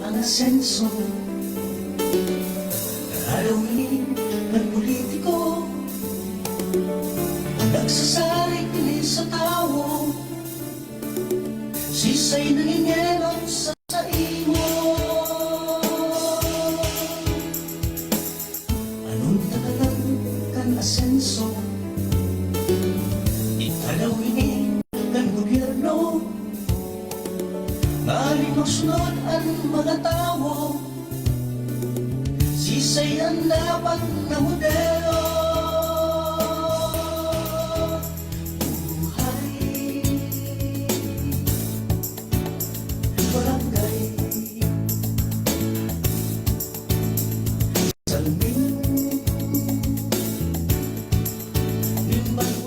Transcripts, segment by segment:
ang asenso, alawin ng politiko, nagsasalig din sa tao, sisay nangingelot sa imo. Anong tagalan kan asenso, italawin ng gobyerno, maling magsunod ang mga tao, sisay ang dapat na modelo. Buhay barangay, salamin,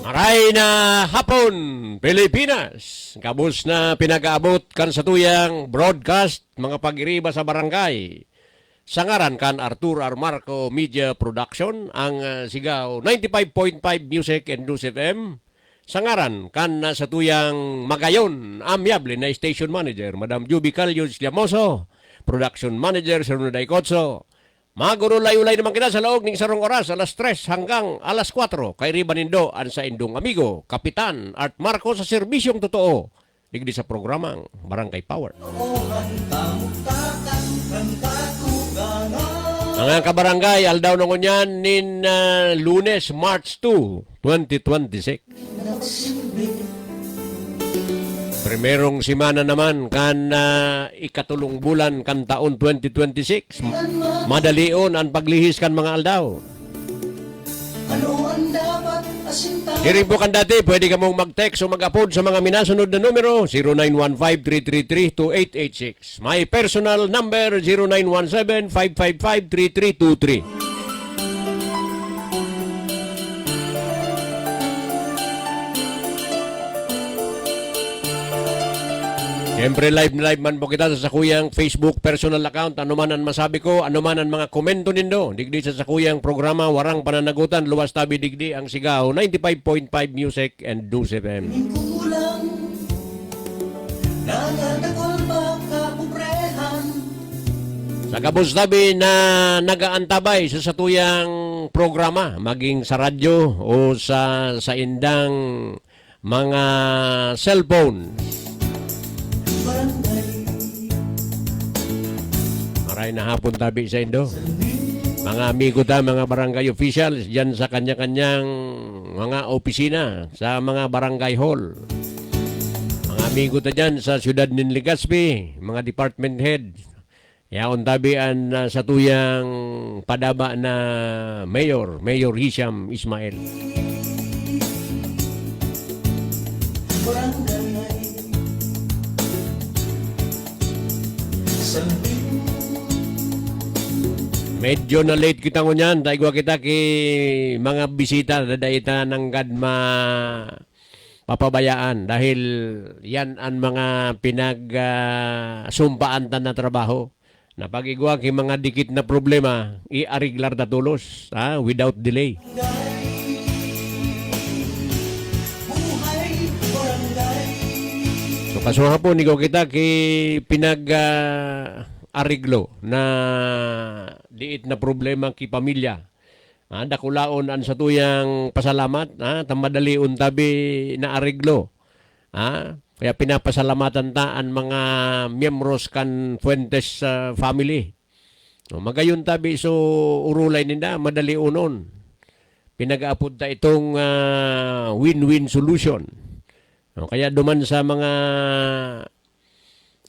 Maray na hapon, Pilipinas. Kabus na pinag-aabot kan sa tuyang broadcast mga pag-iriba sa barangay. Sangaran kan Arthur R. Marco Media Production ang sigaw 95.5 Music and News FM. Sangaran kan sa tuyang magayon amyable na station manager Madam Juby Calyos Llamoso, production manager Sir Nuday Cotso. Maguro layo-lay naman kita sa laog ng sarong oras, alas 3 hanggang alas 4. Kay Ribanindo, ang sa indong amigo, Kapitan Art Marco sa serbisyong totoo. Digdi sa programang Barangay Power. Mga kabarangay, aldaw na kunyan nin Lunes, March 2, 2026. Primerong simana naman kan ikatulong bulan kan taon 2026. Madalion ang paglihis kan mga aldaw. ano ang dapat asintahan? Hiring po kan dati, pwede ka mong mag-text o mag-upload sa mga minasunod na numero 0915-333-2886. My personal number 0917-555-3323. Siyempre live na live man po kita sa sakuyang Facebook personal account. Ano man ang masabi ko, ano man ang mga komento nindo. Digdi sa sakuyang programa, warang pananagutan, luwas tabi digdi ang sigaw 95.5 Music and News FM. Kulang, nanganagol ba kapubrehan? Sa kabus tabi na nagaantabay sa satuyang programa, maging sa radyo o sa indang mga cellphone. Barangay, Maray na hapon tabi sa Indo. Mga amigo ta, mga barangay officials, dyan sa kanya-kanyang mga opisina, sa mga barangay hall. Mga amigo ta dyan sa siyudad ng Legazpi, mga department head. Yaon tabi ang sa tuyang padaba na Mayor Hisham Ismail. barangay, salamin, Medyo na late kita ngunyan, taigwa kita ki mga bisita na daita ng gadma papabayaan dahil yan ang mga pinag-sumpaan na trabaho. Napagigwa ki mga dikit na problema, i-ariglar na tulos, without delay. buhay barangay, So kasuha po, nigaw kita ki pinag-ariglo na liit na problema ki pamilya. Dakulaon an sa tuyang pasalamat, tamadaliun tabi na ariglo. Kaya pinapasalamatan ta ang mga miyembros kan Fuentes family. Magayon tabi so urulay ninda, madali unon. Pinag-aapod ta itong win-win solution. Kaya duman sa mga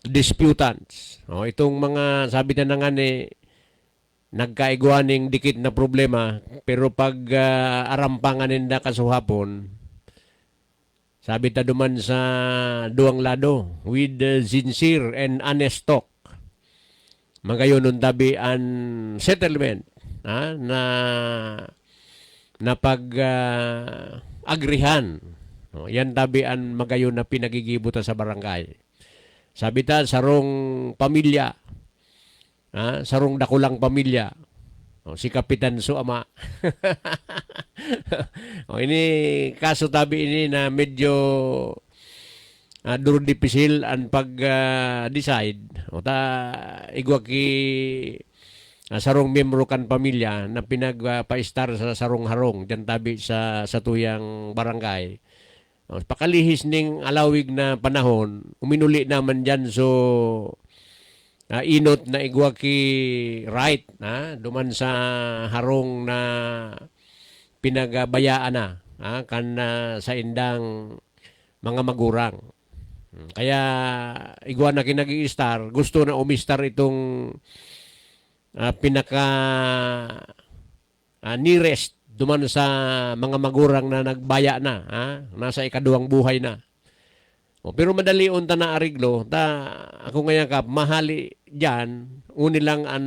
disputants, itong mga sabi na nga ni nagkaigwaning dikit na problema, pero pag arampangan ninda kasuhapon, sabi ta duman sa duang lado, with sincere and honest talk, magayon nun tabi an settlement na pag-agrihan. Yan tabi an magayon na pinagigibutan sa barangay. Sabi ta, sarong pamilya, sarong dakulang pamilya, si Kapitan Suama. Ini kaso tabi ini na medyo duro dipisil ang pag-decide. O ta, igwa ki sarong membro kan pamilya na pinagpaistar sa sarong harong dyan tabi sa tuyang barangay. O, pakalihis ning alawig na panahon, uminuli naman dyan so inot na igwa ki right duman sa harong na pinagabayaan na kan sa indang mga magurang. Kaya igwa na kinag-i-star, gusto na umistar itong pinaka nearest duman sa mga magurang na nagbaya na, nasa ikaduwang buhay na. Pero madali unta na ariglo, ako ngayon ka, mahali dyan, uni lang ang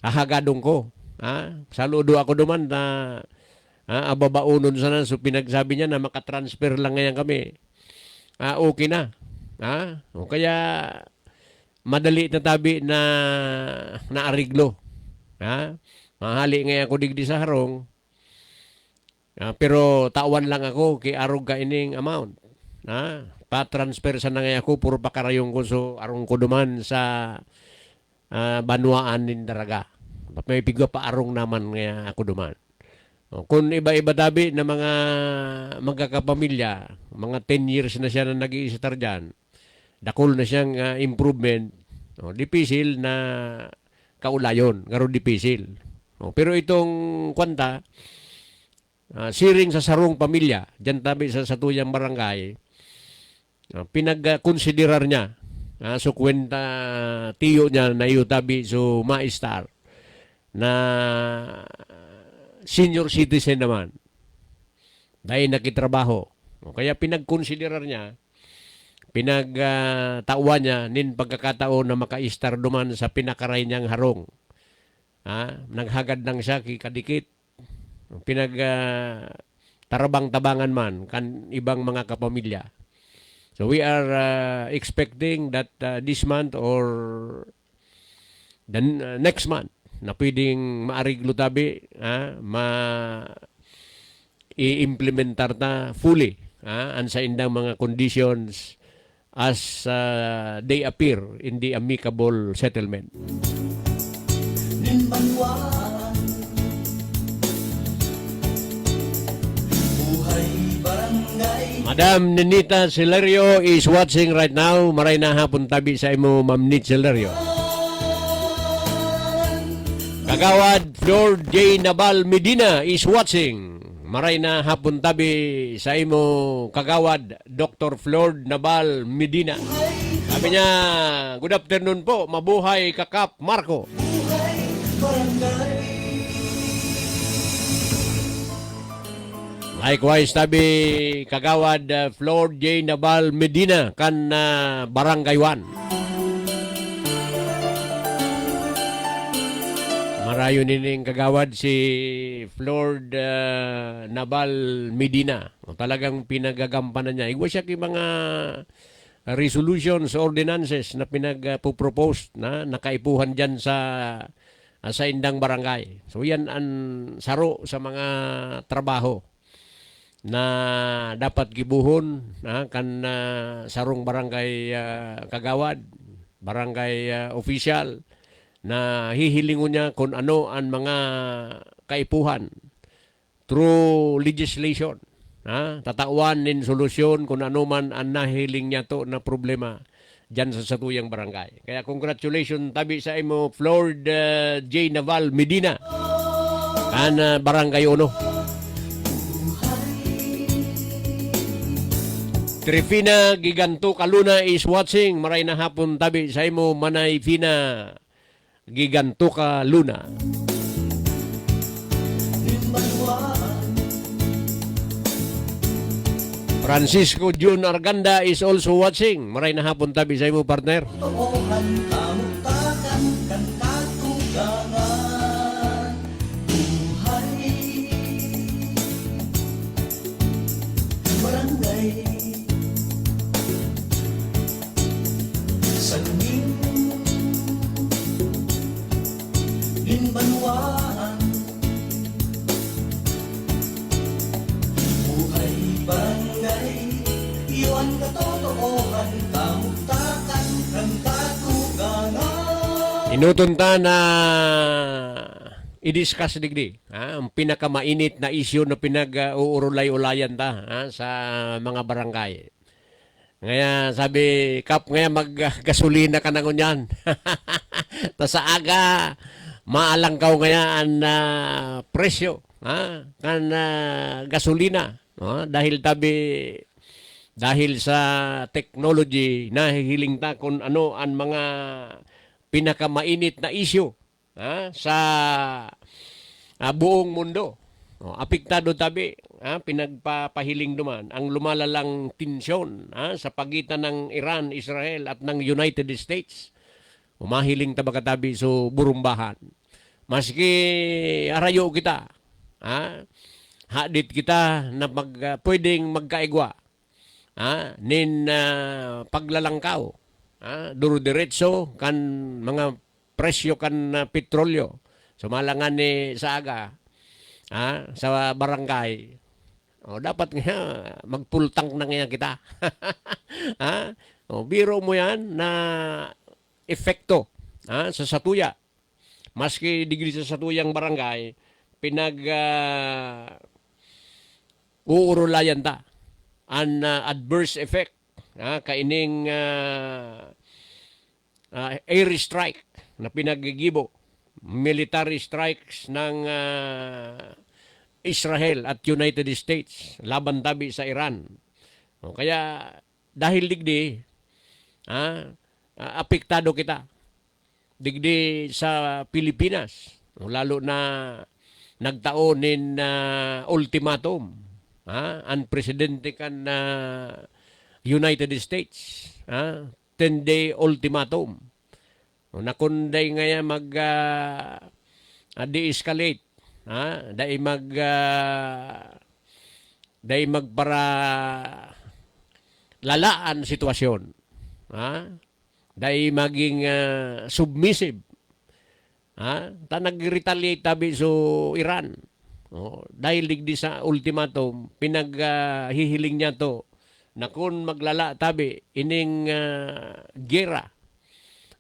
hahagadong ko. Saludo ako duman na ababaunon sana, so pinagsabi niya na makatransfer lang ngayon kami. Okay na. O kaya madali na tabi na naariglo. Mahali ngayon ako digdi sa harong. Pero tawan lang ako kay arog ka ining amount. Pa-transfer sa na ngayon ako puro pakarayong ko so arong ko duman sa banwaan nin daraga. May pigwa pa arong naman ngayon ako duman. Kung iba-iba tabi na mga magkakapamilya, mga 10 years na siya na nag-i-star dyan, dakol na siyang improvement, dipisil na kaulayon, garo dipisil. Pero itong kwanta, siring sa sarong pamilya, dyan tabi sa tuyang barangay, pinag-considerar niya, so kwenta tiyo niya na iyo tabi so maistar, na senior citizen naman dahil nakitrabaho. Kaya pinag-considerar niya, pinagtawan niya nin pagkakataon na maka-star duman sa pinakaray niyang harong. Naghagad lang siya kadikit. Tarabang-tabangan man kan ibang mga kapamilya. So we are expecting that this month or the next month na pwedeng maariglo tabi, i-implementar ta fully ang sa indang mga conditions as they appear in the amicable settlement. Nimbanwaan, buhay barangay. Madam Ninita Celerio is watching right now. Maray na hapon tabi sa imo, Ma'am Nit Celerio. Kagawad Flor J. Nabal Medina is watching. Maray na hapon tabi sa imo, Kagawad Dr. Flor Nabal Medina. Sabi niya, good afternoon po, mabuhay Kakap Marco. Buhay barangay. Likewise tabi Kagawad Flor J. Nabal Medina kan Barangay 1. Marayo nining kagawad si Flor Nabal Medina. Talagang pinagagampanan niya. Igwa siya ki mga resolutions, ordinances na pinagpropose na nakaipuhan dyan sa indang barangay. So yan ang saro sa mga trabaho na dapat gibuhon kan sarong barangay kagawad, barangay official, na hihilingon niya kung ano ang mga kaipuhan through legislation. Tatawan nin solusyon kung ano man ang nahiling niya to na problema dyan sa satuyang barangay. Kaya congratulations tabi sa imo, Flor J. Naval Medina, kan Barangay 1. Trifina Giganto Kaluna is watching. Maray na hapon tabi sa imo, Manay Fina Gigantuka Luna. Francisco Jun Arganda is also watching. Maray na hapon tabi sa imo, partner. Toohan, kamutakan, kan katugangan. Buhay barangay. Saning Nimbanwaan, buhay barangay. Iwan ka Inutunta na i-discuss digdi ang pinakamainit na issue na pinag-uurulay-ulayan ta sa mga barangay. Ngaya sabi, Kap, ngaya mag-gasolina ka na ngunyan. Ta sa aga, maalangkaw ngaya ang presyo kan gasolina. Dahil sa technology, nahihiling ta kung ano ang mga pinakamainit na issue sa buong mundo. Apektado tabi, pinagpapahiling duman ang lumalalang tensyon sa pagitan ng Iran, Israel at ng United States. Umahiling taba katabi so burumbahan. Maski arayo kita, hadit kita na pwedeng magkaigwa nin paglalangkaw. Duro-diretso kan mga presyo kan petrolyo. Sumalangan ni sa aga sa barangay. Dapat nga magpultang na nga kita. Biro mo yan na epekto sa satuya. Maski digri sa satuyang barangay, uurulayan ta an adverse effect kaining air strike na pinagigibo, military strikes ng Israel at United States laban tabi sa Iran. Kaya dahil digdi apektado kita digdi sa Pilipinas, lalo na nagtaonin ultimatum ang presidente kan United States, 10-day ultimatum. Nakunday ngaya de-escalate, dahil magpara lalaan sitwasyon, dahil maging submissive, ta nag-retaliate tabi so Iran. Dahil digdi sa ultimatum, pinaghihiling niya to na kung maglala tabi ining gera,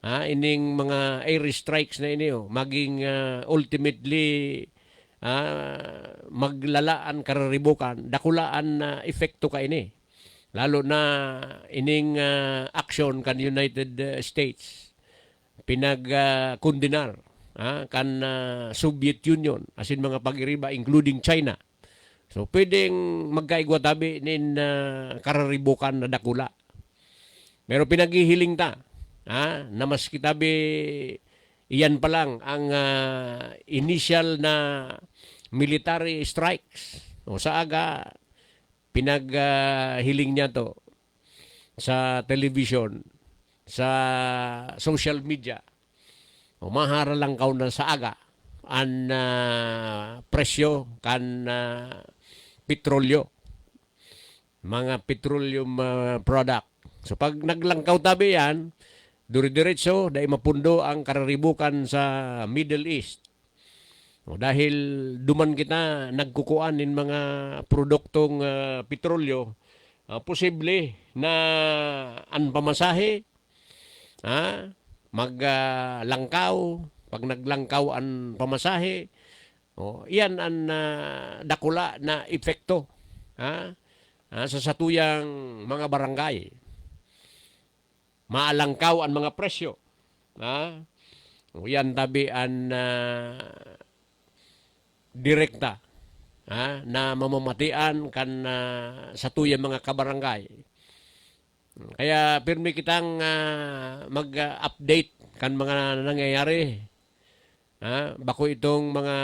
ining mga air strikes na iniyo, maging ultimately maglalaan kararibukan, dakulaan na epekto ka ini. Lalo na ining action kan United States, pinag-kundinar kan Soviet Union, asin mga pag-iriba, including China. So, pwedeng magkaigwa tabi nin kararibukan na dakula. Pero pinaghihiling ta, na mas kitabi, iyan pa lang ang initial na military strikes. Sa aga, pinaghiling niya to sa television, sa social media. Mahara lang kaw na sa aga ang presyo kan petrolyo, mga petroleum product. So pag naglangkaw tabi yan, duri-diretso, dahil mapundo ang kararibukan sa Middle East. Dahil duman kita nagkukuan in mga produktong petrolyo, posible na ang pamasahe, maglangkaw, pag naglangkaw ang pamasahe, iyan ang dakula na epekto sa satuyang mga barangay. Maalangkaw ang mga presyo. Iyan tabi ang direkta na mamamatian kan satuyang mga kabarangay. Kaya pirmi kitang mag-update kan mga nangyayari. Bako itong mga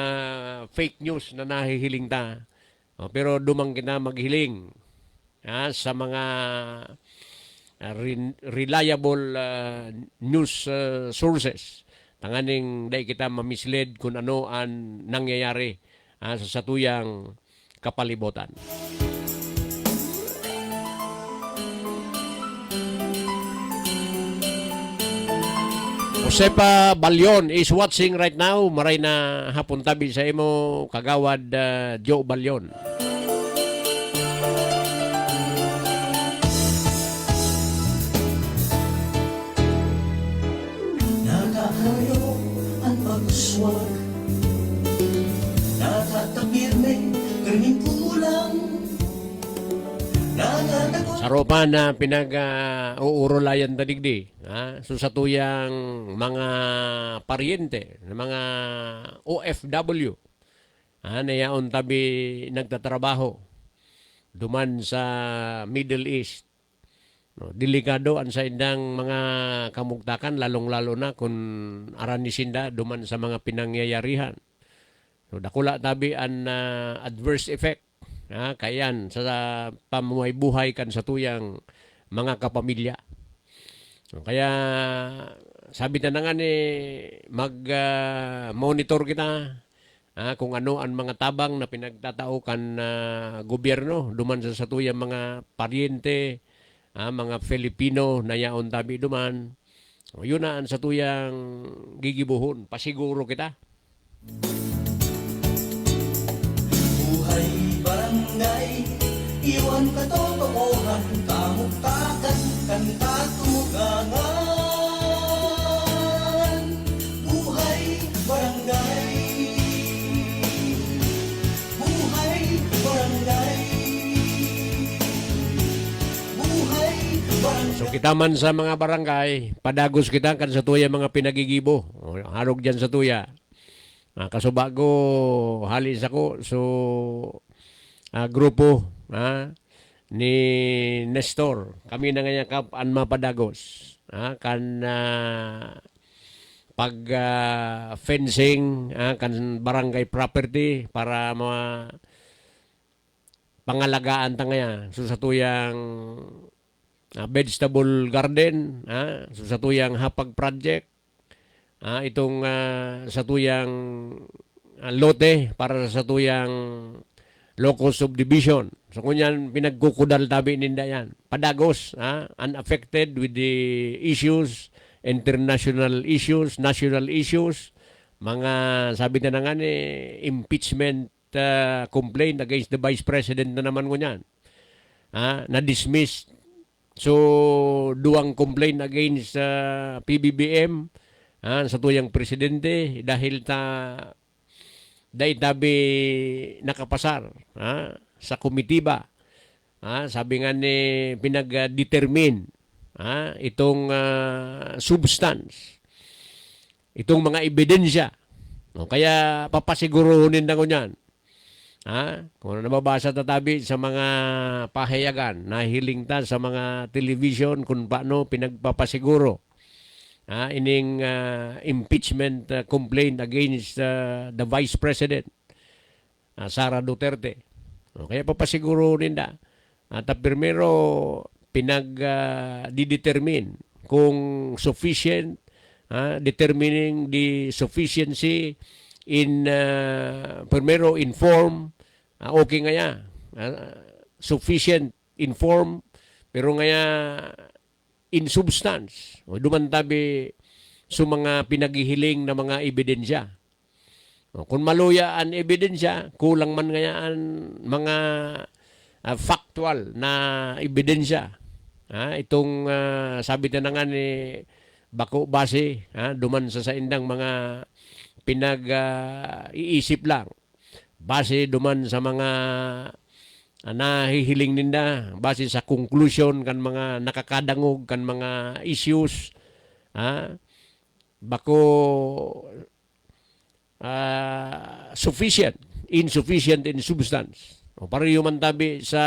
fake news na nahihiling ta. Pero dumang kita maghiling sa mga reliable news sources. Tanganing dahil kita mamislead kung ano ang nangyayari sa satuyang kapalibutan. Josepa Balyon is watching right now. Maray na hapon tabi sa imo, kagawad Joe Balyon. Nakakayo aswang natatapirme kaming pulang nanganagos Saropa na pinag-uurolayan tadigdi. So sa tuyang mga paryente, mga OFW, na yaon tabi nagtatrabaho duman sa Middle East. No, delikado ang sa indang mga kamugtakan, lalong-lalo na kung aranisinda duman sa mga pinangyayarihan. So, dakula tabi ang adverse effect kayan sa pamuhay buhay kan sa tuyang mga kapamilya. So, kaya sabi na nga ni mag-monitor kita kung ano ang mga tabang na pinagtatao kan gobyerno duman sa tuyang mga paryente, mga Filipino na yaon tabi duman. O, yun na ang sa tuyang gigibuhon. Pasiguro kita. buhay barangay iwan katotohanan kamuktakan kanta tugangan buhay barangay buhay barangay buhay barangay. So kita man sa mga barangay, padagos kita kan sa tuya mga pinagigibo. O, harog dyan sa tuya. Kasubago halis ako so grupo ni Nestor. Kami na nga kap an mapadagos. Kan pag fencing kan barangay property para pangalagaan ta nga so sa tuyang vegetable garden, so sa tuyang hapag project, itong sa tuyang lote para sa tuyang local subdivision. So kunyan pinagkukudal tabi ninda yan. Padagos, unaffected with the issues, international issues, national issues, mga sabi na nga ni impeachment complaint against the Vice President na naman kunyan. Na-dismissed. So, duwang complaint against PBBM sa tuyang presidente dahil dahil tabi nakapasar sa komitiba. Sabi nga ni pinag-determine itong substance, itong mga ebidensya. Kaya papasiguruhin na ko niyan. Kung nababasa tatabi sa mga pahayagan, nahiling ta sa mga television kung paano pinagpapasiguro ining impeachment complaint against the Vice President, Sara Duterte. Kaya papasiguro ninda. At primero, pinag-determine kung sufficient, determining the sufficiency in, primero, inform, okay nga ya, sufficient, inform, pero nga ya, in substance, o dumantabi sa mga pinaghihiling na mga ebidensya. Kung maluya ang ebidensya, kulang man ngayaan mga factual na ebidensya. Itong sabi na nga ni Bako Base, duman sa indang mga pinag-iisip lang. Base duman sa mga nahihiling ninda, base sa conclusion kan mga nakakadangog kan mga issues, bako insufficient in substance. O pareho man tabi sa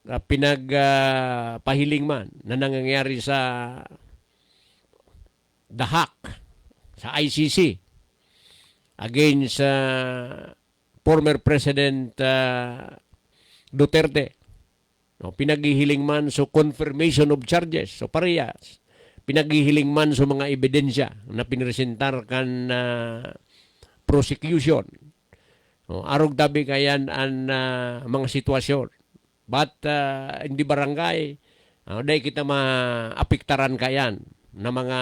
pinagpahiling man na nangyayari sa The Hack, sa ICC, against former President Duterte. Pinaghihiling man so confirmation of charges. So parehas. Pinaghihiling man so mga ebidensya na pinresentar kan prosecution. Arog tabi kayan ang mga sitwasyon. But hindi barangay, dahil kita maapiktaran kayan na mga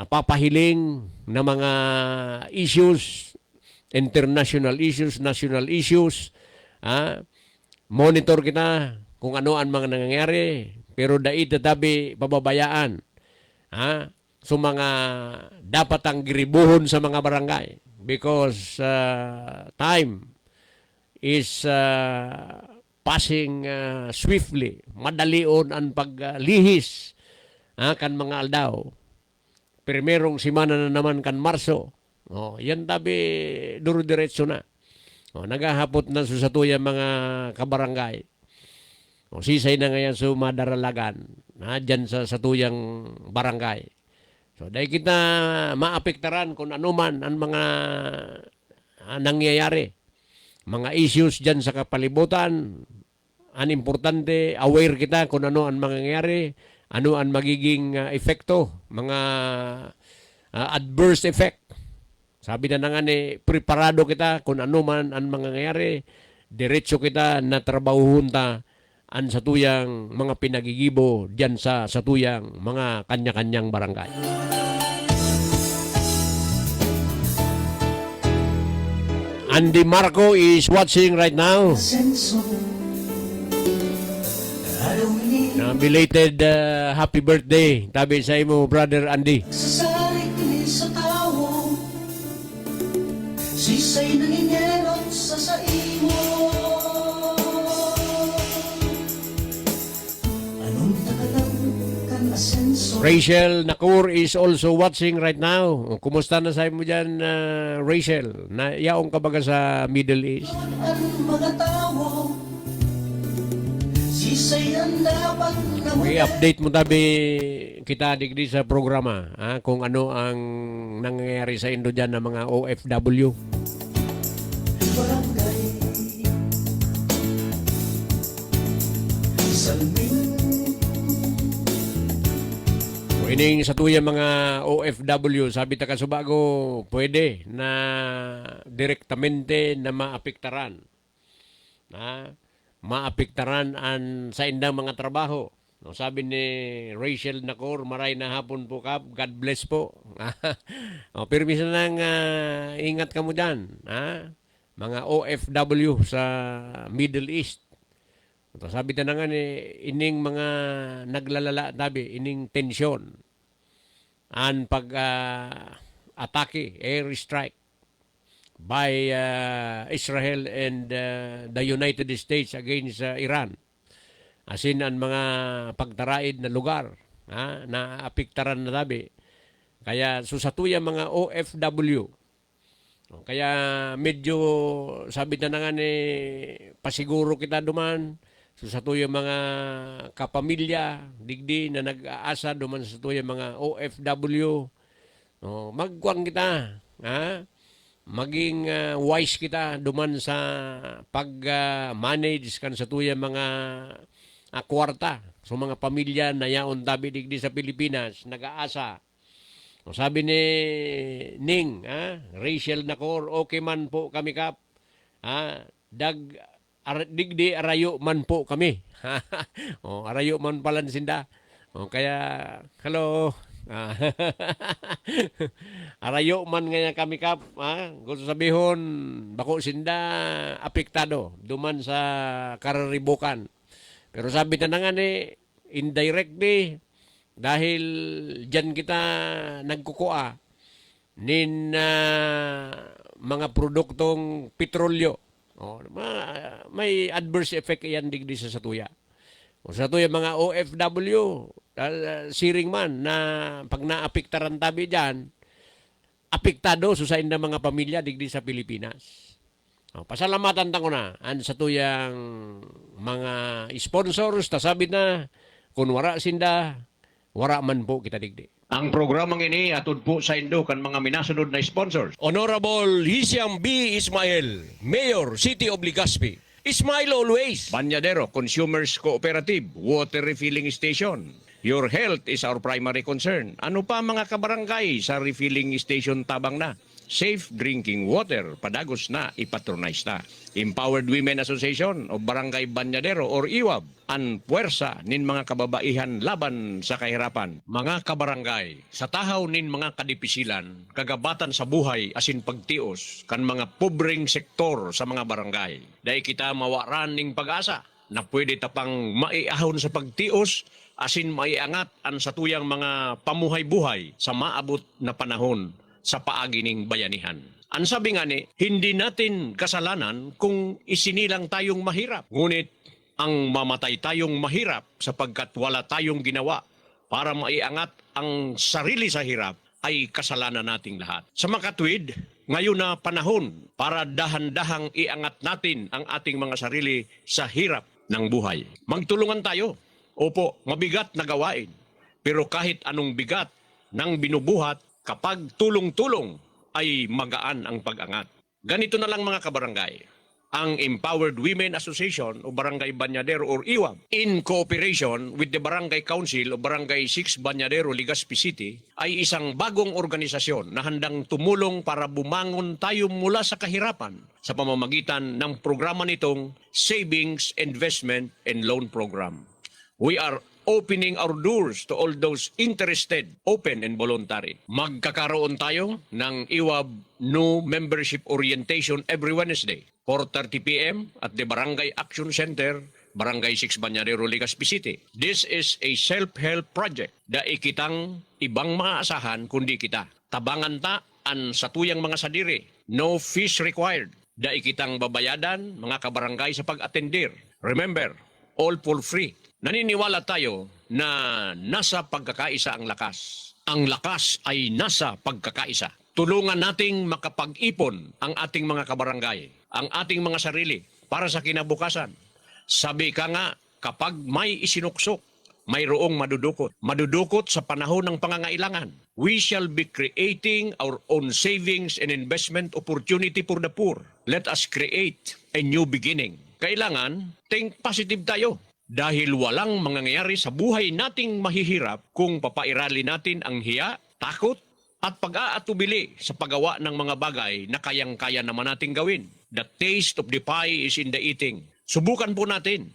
papahiling na mga issues, international issues, national issues. Monitor kita kung ano ang mga nangyayari, pero dahil tatabi pababayaan So mga dapat ang giribuhon sa mga barangay because time is passing swiftly. Madalion ang paglihis kan mga aldaw. Primerong simana na naman kan Marso. Yan tabi duro-diretso na. Nagahapot na sa tuya mga kabarangay. Sisay na ngayon sa madaralagan dyan sa tuyang barangay. So dahil kita maapektaran kung ano man ang mga nangyayari. Mga issues dyan sa kapalibutan. Ang importante, aware kita kung ano ang mangyayari, ano ang magiging epekto, mga adverse effect. Sabi na nga preparado kita kung ano man ang mangyayari, diretso kita na trabahuhon ta an sa tuyang mga pinagigibo diyan sa tuyang mga kanya-kanyang barangay. Andy Marco is watching right now. Asenso Harawin Belated happy birthday. Tabi sa imo, brother Andy. Sasarik ni sa tao Sisay nanginelot sa imo Anong takalang kan asenso Rachel Nakur is also watching right now. Kumusta na sa imo dyan, Rachel? Na yaong ka baga sa Middle East? Ang mga tao Sisay ang dapat na I-update mo tabi kita digdi sa programa kung ano ang nangyayari sa Indo dyan ng mga OFW. barangay Salmin Ining sa tuya mga OFW, sabi ta kasubago, pwede na direktamente na maapektaran. Maapektaran an sa indang mga trabaho. No, sabi ni Rachel Nacor, maray na hapon po kap, God bless po. Pero minsan lang ingat ka mo dyan. Mga OFW sa Middle East. Sabi na nga ining mga naglalala tabi, ining tensyon ang pag-atake, air strike by Israel and the United States against Iran. Asin ang mga pagtaraid na lugar na apiktaran na tabi. Kaya susatuya mga OFW. Kaya medyo sabi na nga pasiguro kita duman. So sa tuyong mga kapamilya, digdi na nag-aasa duman sa tuyong mga OFW, magkuang kita, maging wise kita duman sa pag-manage kan sa tuyong mga kwarta. So mga pamilya na yaon tabi digdi sa Pilipinas, nag-aasa. Sabi ni Ning, Rachel Nacor, okay man po kami kap, digdi arayo man po kami. Arayo man palan sinda. Kaya hello. Arayo man nga kami kap, gusto sabihon bako sinda apektado duman sa kararibukan. Pero sabi na nga indirectly dahil diyan kita nagkukuha nin mga produktong petrolyo. May adverse effect yan digdi sa satuya. Sa tuya mga OFW, siring man na pag naapektaran tabi dyan, apektado susain na mga pamilya digdi sa Pilipinas. Pasalamatan tango na sa tuyang mga sponsors, tasabi na kung wara sinda, wara man po kita digdi. Ang programang ini atod po sa Indo kan mga minasunod na sponsors. Honorable Hisiam B. Ismail, Mayor, City of Legazpi. Smile always. Banyadero Consumers Cooperative Water Refilling Station. Your health is our primary concern. Ano pa mga kabarangay sa refilling station tabang na? Safe drinking water, padagos na, ipatronize na. Empowered Women Association o Barangay Banyadero or IWAB, ang puwersa nin mga kababaihan laban sa kahirapan. Mga kabarangay, sa tahaw nin mga kadipisilan, kagabatan sa buhay asin pagtios, kan mga pobreng sektor sa mga barangay. Dahil kita mawaran ning pag-asa, na pwede tapang maiahon sa pagtios, asin maiangat ang satuyang mga pamuhay-buhay sa maabot na panahon sa paagining bayanihan. Ang sabi nga ni, hindi natin kasalanan kung isinilang tayong mahirap. Ngunit ang mamatay tayong mahirap sapagkat wala tayong ginawa para maiangat ang sarili sa hirap ay kasalanan nating lahat. Sa makatwid, ngayon na panahon para dahan-dahang iangat natin ang ating mga sarili sa hirap ng buhay. Magtulungan tayo. Opo, mabigat na gawain. Pero kahit anong bigat ng binubuhat, kapag tulong-tulong ay magaan ang pag-angat. Ganito na lang mga kabarangay. Ang Empowered Women Association o Barangay Banyadero or IWAB in cooperation with the Barangay Council o Barangay 6 Banyadero, Legazpi City ay isang bagong organisasyon na handang tumulong para bumangon tayo mula sa kahirapan sa pamamagitan ng programa nitong Savings, Investment and Loan Program. We are opening our doors to all those interested, open and voluntary. Magkakaroon tayo ng IWAB New Membership Orientation every Wednesday, 4:30 p.m. at the Barangay Action Center, Barangay 6 Banyadero, Legazpi City. This is a self-help project da ikitang ibang maasahan kundi kita. Tabangan ta an satuyang mga sadiri. No fees required. Da ikitang babayadan mga kabarangay sa pag-atendir. Remember, all for free. Naniniwala tayo na nasa pagkakaisa ang lakas. Ang lakas ay nasa pagkakaisa. Tulungan nating makapag-ipon ang ating mga kabarangay, ang ating mga sarili para sa kinabukasan. Sabi ka nga, kapag may isinuksok, mayroong madudukot. Madudukot sa panahon ng pangangailangan. We shall be creating our own savings and investment opportunity for the poor. Let us create a new beginning. Kailangan, think positive tayo. Dahil walang mangyayari sa buhay nating mahihirap kung papairali natin ang hiya, takot, at pag-aatubili sa paggawa ng mga bagay na kayang-kaya naman nating gawin. The taste of the pie is in the eating. Subukan po natin.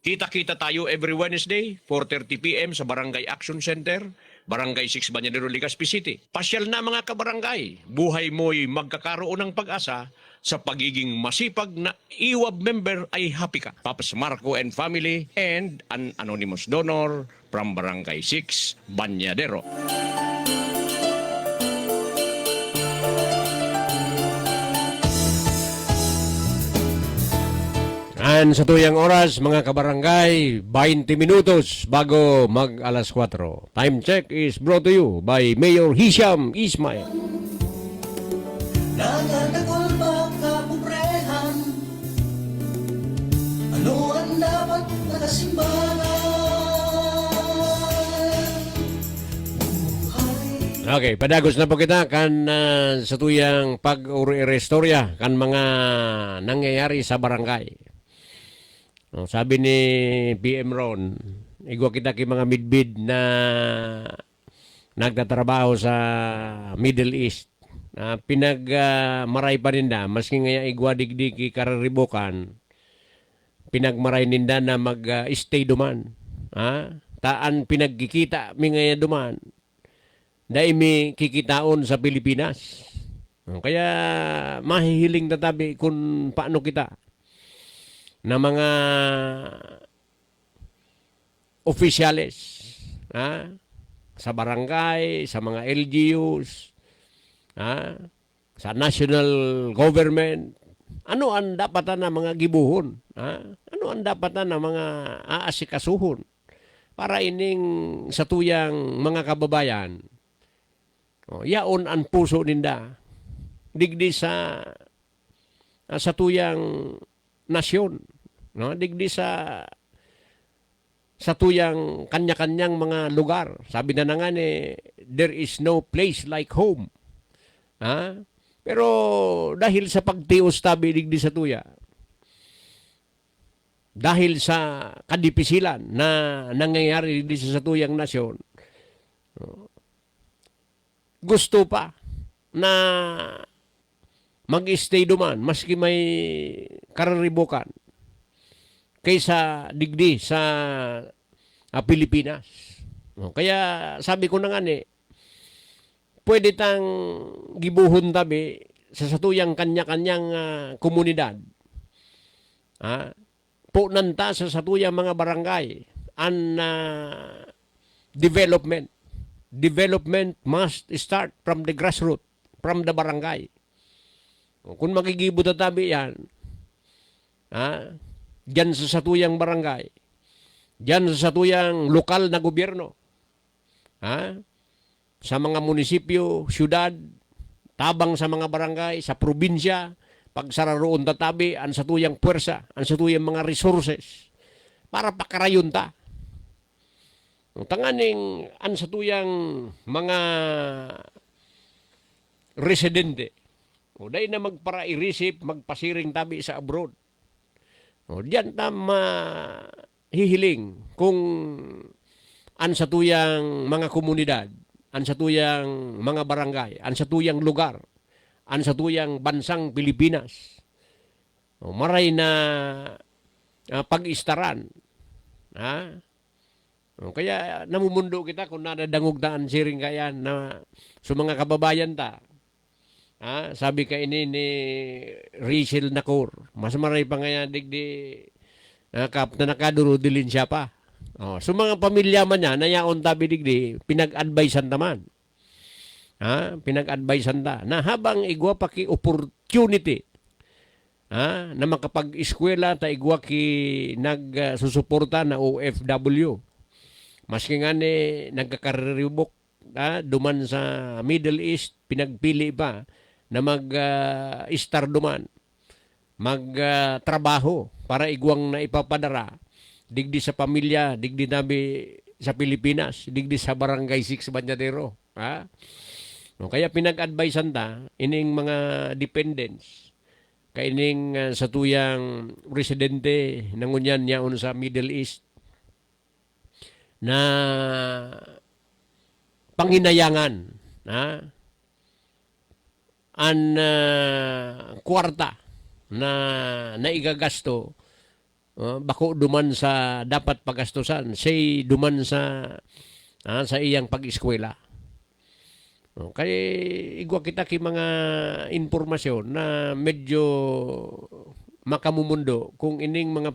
Kita-kita tayo every Wednesday, 4:30 p.m. sa Barangay Action Center, Barangay 6 Banyadero, Legazpi City. Pasyal na mga kabarangay. Buhay mo'y magkakaroon ng pag-asa sa pagiging masipag na IWAB member ay happy ka. Papas Marco and family and an anonymous donor from Barangay 6 Banyadero. And sa tuyang oras, mga kabarangay, 20 minutos bago mag alas 4. Time check is brought to you by Mayor Hisham Ismail. Nagdadagol ba kapubrehan? Ano ang dapat na kasimbahan? Buhay. Okay, padagos na po kita kan sa tuyang pag-restorya kan mga nangyayari sa barangay. No, sabi ni PM Ron, igwa kita kay mga midbid na nagtatrabaho sa Middle East. Pinagmaray pa ninda, maski nga igwa digdi ki kararibukan, pinagmaray ninda na mag-stay duman. Taan pinagkikita mi nga duman. Dahil mi kikitaon sa Pilipinas. Kaya mahihiling tatabi kung paano kita na mga opisyales sa barangay, sa mga LGUs, sa national government, ano ang dapat na mga gibuhon? Ano ang dapat na mga aasikasuhon para ining sa tuyang mga kababayan? Yaon ang puso ninda digdi sa tuyang nasyon, no? Digdi sa tuyang kanya-kanyang mga lugar. Sabi na nga ni, there is no place like home. Pero dahil sa pagtios tabi digdi sa tuya, dahil sa kadipisilan na nangyayari digdi sa tuyang nasyon, gusto pa na mag-stay duman maski may kararibukan kaysa digdi sa Pilipinas. Kaya sabi ko na nga pwede tang gibuhon tabi sa satuyang kanya-kanyang komunidad. po nanta sa satuyang mga barangay an development. Development must start from the grassroots, from the barangay. Kung makigibo tatabi yan, dyan sa satuyang barangay, dyan sa satuyang lokal na gobyerno, sa mga munisipyo, syudad, tabang sa mga barangay, sa probinsya, pagsararoon tatabi, ang satuyang puwersa, ang satuyang mga resources, para pakarayon ta. Tanganing ang satuyang mga residente, dahil na magpara-irisip, magpasiring tabi sa abroad. Diyan ta hihiling kung ang satuyang mga komunidad, ang satuyang mga barangay, ang satuyang lugar, ang satuyang bansang Pilipinas, maray na pag-istaran. Kaya namumundo kita kung nadadangog taan siring kaya na sa mga kababayan ta. Sabi ka ini ni Rachel Nacor, mas maray pa nga digdi kap na nakaduro dilin siya pa. So mga pamilya man niya, nayaon tabi digdi, pinag-advisean naman. Pinag-advisean ta na habang igwa pa ki opportunity na makapag-eskwela ta igwa ki nagsusuporta na OFW. Maski nga ni nagkakaribok duman sa Middle East, pinagpili pa na mag-star duman, mag-trabaho para igwang na ipapadara, digdi sa pamilya, digdi nabi sa Pilipinas, digdi sa Barangay 6 Banyadero. Kaya pinag-advisean ta, ining mga dependents, kaining sa tuyang residente nangunyan yaon sa Middle East, na panginayangan an kwarta na naigagasto bako duman sa dapat pagastusan, say duman sa iyang pag-eskwela. Kaya igwa kita ki mga informasyon na medyo makamumundo kung ining mga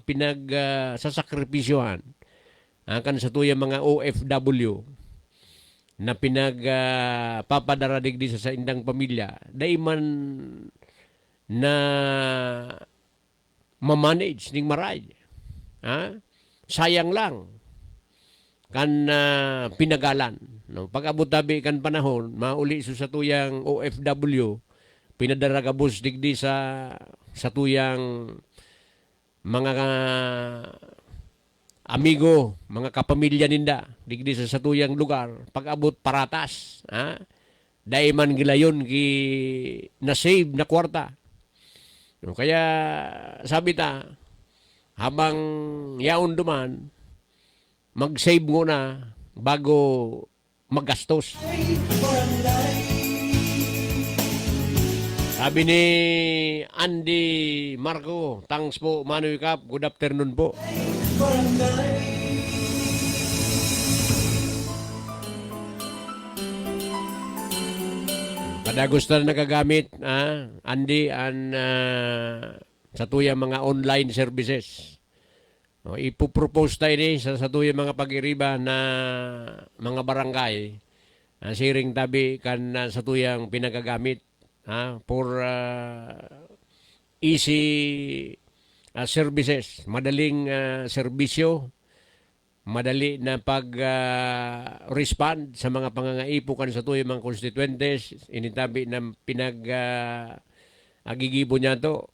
sasakripisyohan kan sa tuyang mga OFW na papadara digdi sa indang pamilya, dahil man na mamanage ning maray. Sayang lang kan pinagalan. Pag-abot tabi kan panahon, mauli sa tuyang OFW, pinadaragabos digdi sa tuyang mga amigo, mga kapamilya ninda, digdi sa satuyang lugar, pag-abot paratas, dahil man gilayon ki na-save na kwarta. Kaya sabi ta, habang yaon duman, mag-save muna bago maggastos. Sabi ni Andy Marco, thanks po, Manoy Cap, good afternoon po. Kada gusto na nagagamit, Andy, sa tuyang mga online services. Ipopropose tayo sa tuyang mga pag-iriba na mga barangay, siring tabi kan sa tuyang pinagagamit for easy services, madaling serbisyo, madali na pag-respond sa mga pangangaipukan sa tuyong mga constituentes, initabi na agigibo niya to,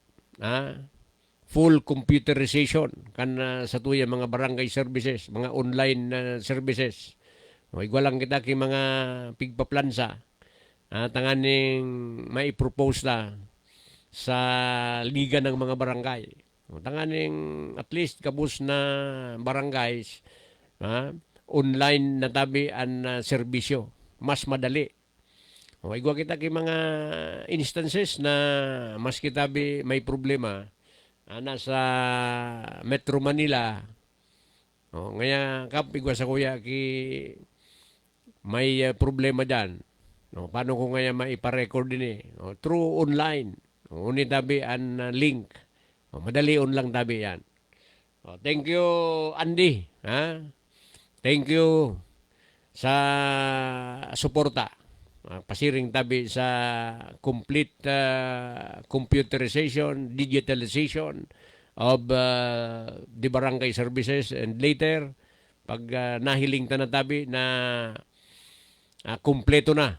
full computerization kan sa tuyong mga barangay services, mga online services. Igwalang kita ki mga pigpaplansa, tanganing maipropose na sa liga ng mga barangay. Tanganing at least kabus na barangays, online na tabi ang serbisyo, mas madali. Igwa kita ki mga instances na mas kitabi may problema nasa Metro Manila. Ngaya kap igwa sa kuya ki may problema dyan. Paano ko ngaya maiparecord din through online. Unitabi ang link. Madali on lang tabi yan. Thank you, Andy. Ha? Thank you sa suporta. Pasiring tabi sa complete computerization, digitalization of the barangay services, and later pag nahiling ta na tabi na kumpleto na,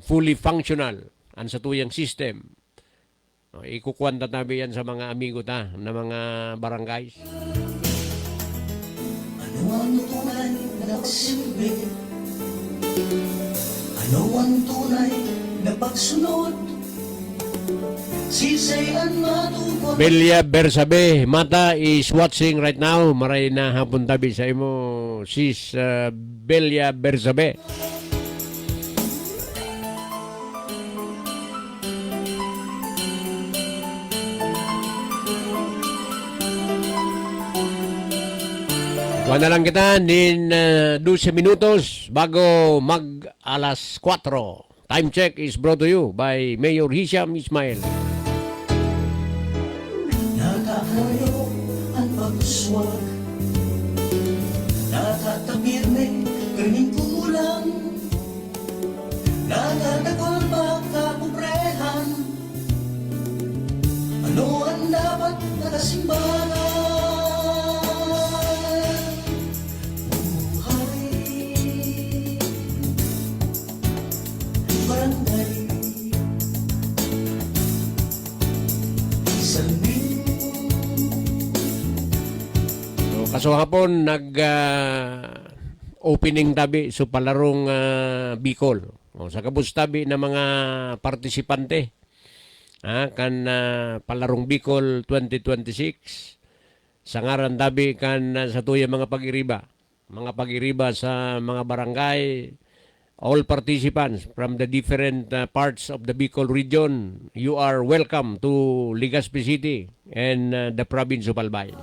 fully functional ang satuyang system. Ikukuwanta tabi yan sa mga amigo ta na mga barangays. Ano ang tunay na nagsilbi? Ano ang tunay na pagsunod? Sisayan matugon. Belia Bersabe, Mata is watching right now. Maray na hapon tabi sa imo, sis Belia Bersabe. Kuha na lang kita din 12 minutos bago mag alas 4. Time check is brought to you by Mayor Hisham Ismail. Nakakayo ang pagsuswag, nakatapirme kaming kulang, nakadagol ba kapubrehan? Ano ang dapat nakasimbalan? Barangay Salmin. Kaso hapon nag-opening tabi sa palarong Bicol. Sa kabus tabi na mga partisipante. Kan palarong Bicol 2026. Sa ngaran tabi kan sa tuya mga pag-iriba. Mga pag-iriba sa mga barangay. All participants from the different parts of the Bicol region, you are welcome to Legazpi City and the province of Albay.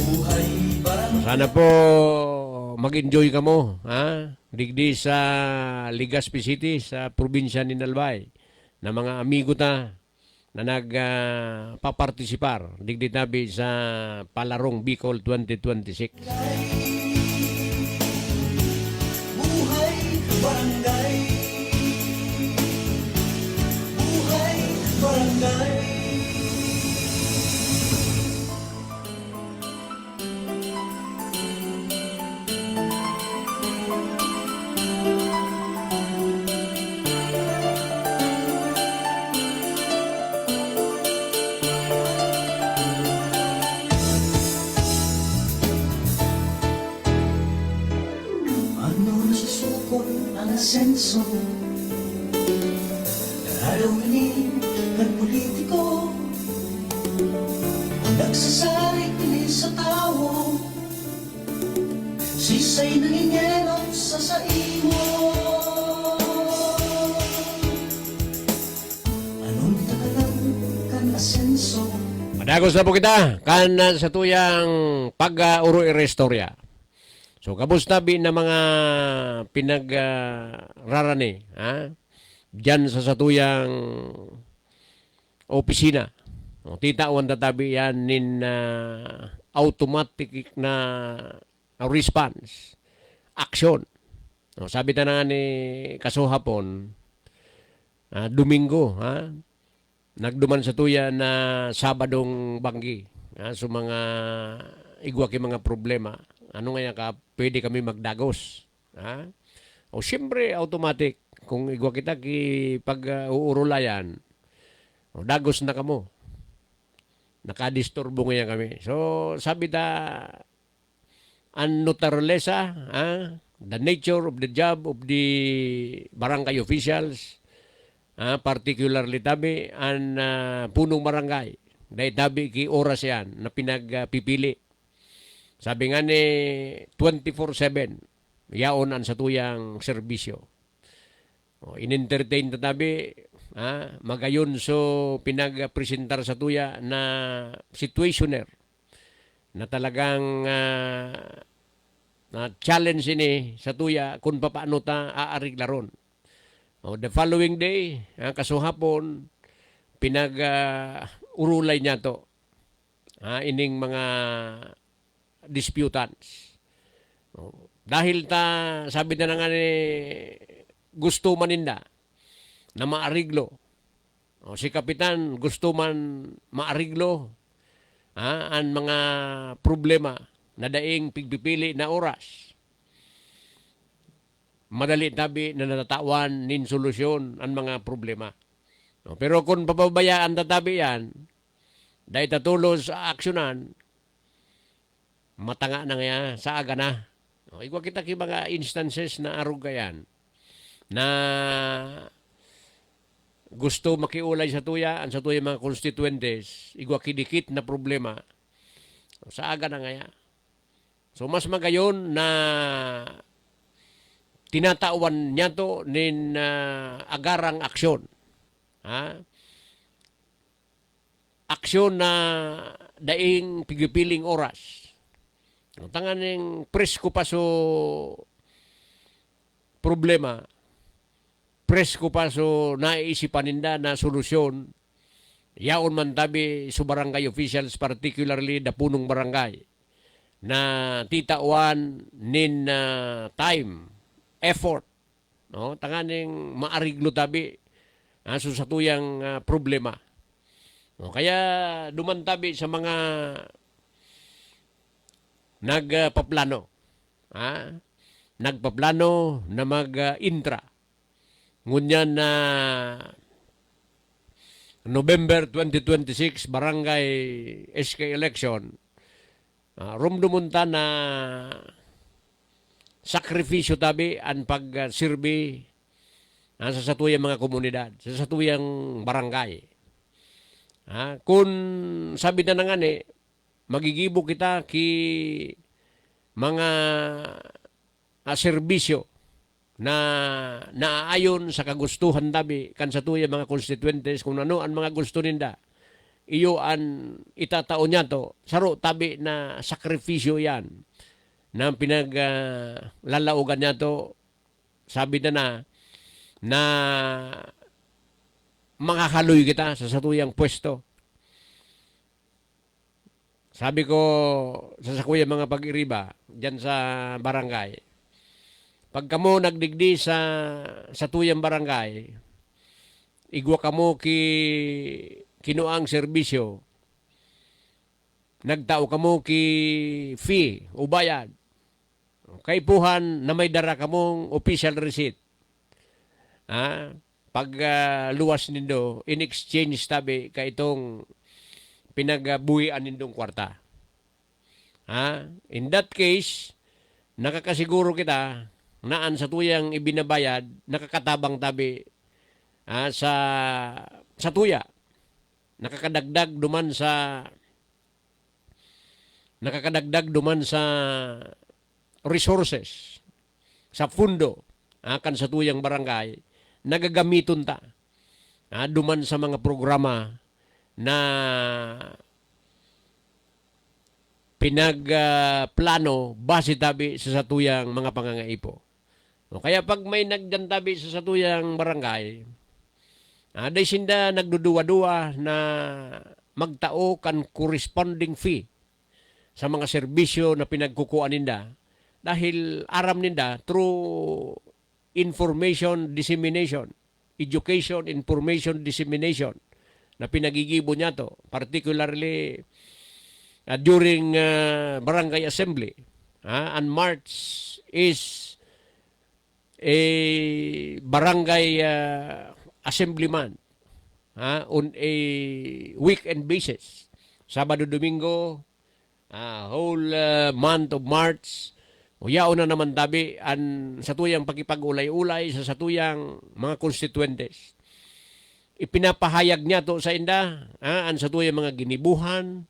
Buhay barangay. Sana po mag-enjoy ka mo, digdi sa Legazpi City, sa probinsya ni Albay, na mga amigo ta na nagpapartisipar, digdi tabi sa Palarong Bicol 2026. Buhay barangay. Buhay barangay. Ano nasusukol ang asenso? Nalalawinin ng politiko, nagsasarik ni sa tao, sisay nangingenot sa saimo. Anong tagalan kan asenso? Madagos na po kita kan sa tuyang pag-uro i-restorya. So kabustabi na mga pinagrarani diyan sa satuyang opisina. Titawan tatabi yan nin automatic na response, action. Sabi ta na ni kasuhapon, Domingo, nagduman sa tuya na Sabadong banggi so mga igwaki mga problema. Ano nga ka, pwede kami magdagos. O siyempre, automatic. Kung igwa kita pag-uurulayan, dagos na kamo. Nakadisturbo nga kami. So, sabi ta, ang naturalesa, the nature of the job of the barangay officials, particularly tabi, ang punong barangay. Dahil tabi ki oras yan na pinagpipili. Sabi nga ni 24/7, yaon ang satuyang serbisyo. In-entertain tatabi, magayon so pinag-presentar sa tuya na situationer na talagang na challenge ini sa tuya kung paano ta aariglaron. The following day, kasuhapon, urulay niya to. Ining mga disputants. Dahil sabi na nga ni gusto maninda na maariglo. Si Kapitan gusto man maariglo ang mga problema na daing pigpipili na oras. Madali tabi na natatawan nin solusyon ang mga problema. Pero kung pababayaan tatabi yan, dahil tatulos sa aksyonan, matanga na nga sa aga na. Igwa kita ki mga instances na arugayan na gusto makiulay sa tuya, ang sa tuya mga constituentes, igwa kidikit na problema, sa aga na nga yan. So mas magayon na tinatawan niya to nin agarang aksyon. Aksyon na daing pigipiling oras. Tangan ng presko pa so problema, presko pa so naiisipan ninda na solusyon, yaon man tabi sa barangay officials, particularly da punong barangay, na titawan nin time, effort, tangan ng maariglo tabi so sa tuyang problema. Kaya dumantabi sa mga nagpaplano. Nagpaplano na mag-intra. Ngunyan na November 2026 barangay SK election, rumdumunta na sakripisyo tabi ang pag-sirbi sa satuyang mga komunidad, sa satuyang barangay. Kung sabi na nga ni, magigibo kita ki mga serbisyo na naaayon sa kagustuhan tabi kan sa tuyang mga constituentes, kung ano ang mga gusto ninda, iyo an itataon niya to, saro tabi na sakripisyo yan na pinaglalaugan niya to, sabi na makakaloy kita sa satuyang pwesto. Sabi ko sa sakuya mga pag-iriba dyan sa barangay, pag kamo nagdigdi sa satuyang barangay, igwa kamo kinuang serbisyo, nagtao kamo ki fee o bayad, kaipuhan na may dara kamong official receipt. Pag luwas nindo, in exchange tabi ka itong pinagbuhian nindong kwarta. In that case, nakakasiguro kita naan sa tuyang ibinabayad, nakakatabang tabi sa tuya. Nakakadagdag duman sa resources, sa fundo, kan sa tuyang barangay, nagagamiton ta. Duman sa mga programa na pinagplano base tabi sa satuyang mga pangangaipo. Kaya pag may nagdantabi sa satuyang barangay, day sinda nagduduwa-duwa na magtao kan corresponding fee sa mga serbisyo na pinagkukuan ninda, dahil aram ninda through information dissemination, education, information dissemination, na pinagigibo niya to, particularly during barangay assembly. And March is a barangay assemblyman on a weekend basis. Sabado, Domingo, whole month of March, uyao na naman tabi sa tuyang pagipag-ulay-ulay sa satuyang mga constituentes. Ipinapahayag niya to sa inda, ang satuyang mga ginibuhan,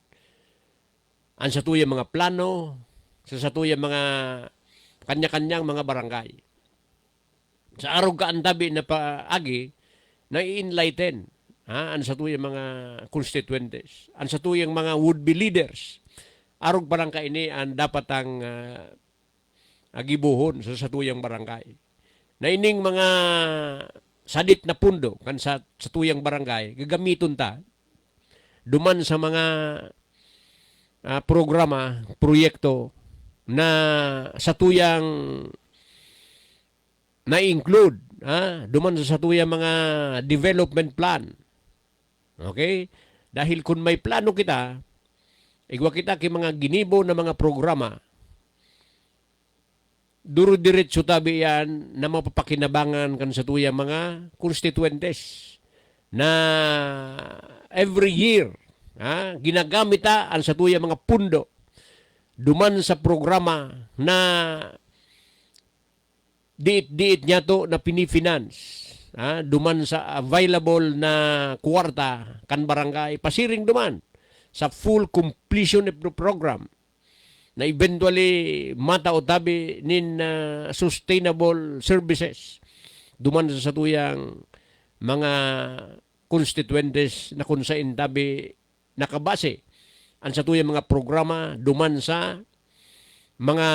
ang satuyang mga plano, sa satuyang mga kanya-kanyang mga barangay. Sa araw ka ang tabi na paagi, na i-enlighten ang satuyang mga constituentes, ang satuyang mga would-be leaders. Arog parang kaini ang dapat ang agibuhon sa satuyang barangay. Na ining mga sadit na pundo kan sa tuyang barangay, gagamiton ta duman sa mga programa, proyekto na sa tuyang na-include duman sa tuyang mga development plan. Okay? Dahil kung may plano kita, igwa kita kay mga ginibo na mga programa, duro-diretso tabi yan na mapapakinabangan kan sa tuyang mga constituentes na every year ginagamit ang sa tuyang mga pundo duman sa programa na diit-diit niya to na pinifinance. Duman sa available na kwarta kan barangay, pasiring duman sa full completion of the program na eventually mata o tabi nin sustainable services duman sa tuyang mga constituentes na kung saan tabi nakabase ang sa tuyang mga programa duman sa mga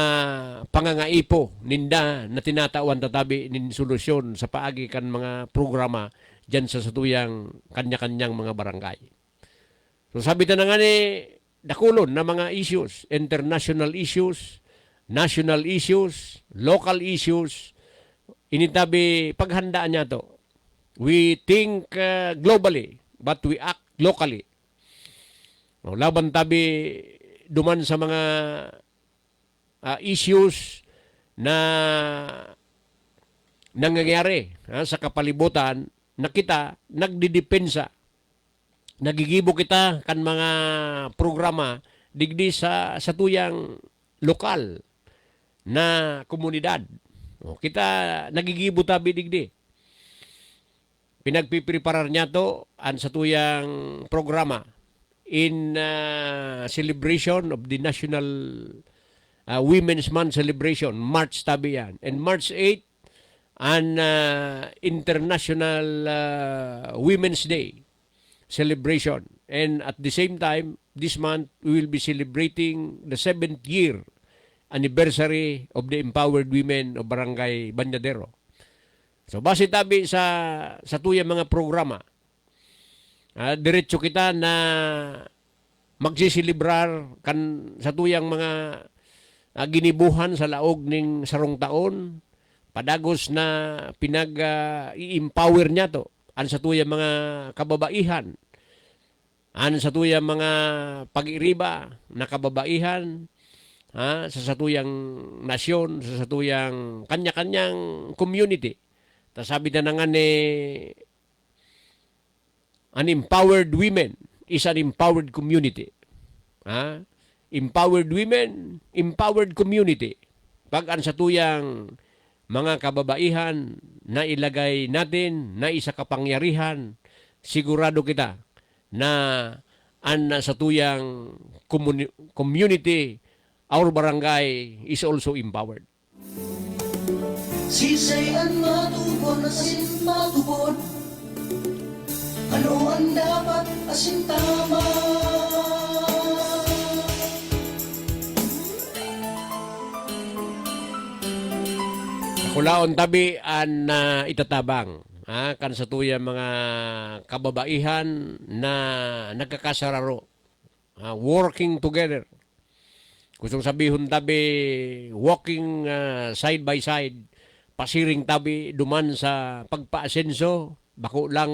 pangangaipo ninda na tinatawan tatabi nin solusyon sa paagi kan mga programa dyan sa satuyang kanya-kanyang mga barangay. So sabi na nga ni dakulon na mga issues, international issues, national issues, local issues, initabi paghandaan niya to. We think globally, but we act locally. Laban tabi duman sa mga issues na nangyayari sa kapalibutan na kita nagdidepensa. Nagigibo kita kan mga programa digdi sa tuyang lokal na komunidad. Kita nagigibo tabi digdi. Pinagpipreparar niya to ang sa tuyang programa in celebration of the National Women's Month celebration, March tabi yan. And March 8, an International Women's Day celebration. And at the same time, this month, we will be celebrating the 7th year anniversary of the Empowered Women of Barangay Banyadero. So, base tabi sa tuyang mga programa, diretso kita na magsisilibrar kan sa tuyang mga ginibuhan sa laog ning sarong taon, padagos na pinag-i-empower niya to an sa tuyang mga kababaihan, an sa tuyang mga pag-iriba na kababaihan, sa satuyang nasyon, sa satuyang kanya-kanyang community. Ta sabi na nga ni an empowered women is an empowered community. Empowered women, empowered community. Pag an sa tuyang mga kababaihan na ilagay natin na isa kapangyarihan, sigurado kita na an sa tuyang community, our barangay is also empowered. Sisayan matubon, asin matubon. Ano ang dapat asin tama? Kulaon tabi an itatabang kan sa tuyang mga kababaihan na nagkakasararo, working together. Kusong sabihon tabi walking side by side, pasiring tabi duman sa pagpaasenso, bako lang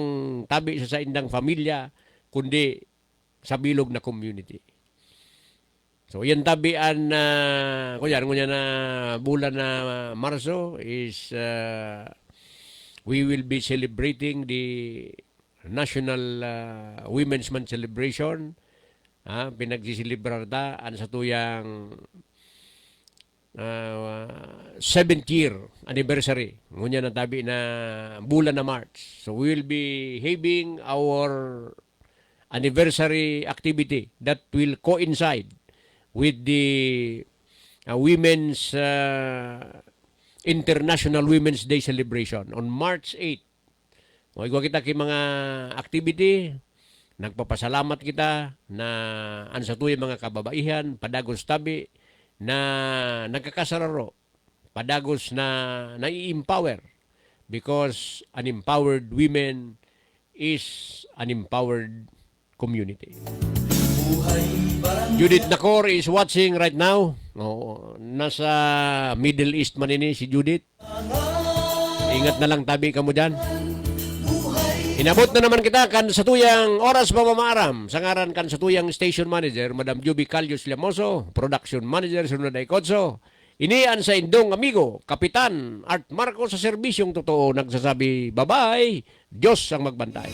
tabi sa indang pamilya, kundi sa bilog na community. So yan tabian kunyan na bulan na Marso is we will be celebrating the National Women's Month celebration. Pinagsisilibrar ta an sa tuyang 7th year anniversary. Ngunyan na tabi na bulan na March. So we will be having our anniversary activity that will coincide with the Women's International Women's Day celebration on March 8. Igwa kita kay mga activity, nagpapasalamat kita na an sa tuyang mga kababaihan, padagos tabi na nagkakasararo, padagos na nai-empower, because an empowered women is an empowered community. Judith Nacor is watching right now. Nasa Middle East man ini si Judith. Ingat na lang tabi ka mo dyan. Inabot na naman kita kan sa tuyang oras pamamaaram. Sangaran kan sa tuyang station manager, Madam Juby Calios Llamoso, production manager, Sunod Aikotso. Inian sa indong amigo, Kapitan Art Marco sa serbisyong totoo, nagsasabi, bye-bye, Diyos ang magbantay.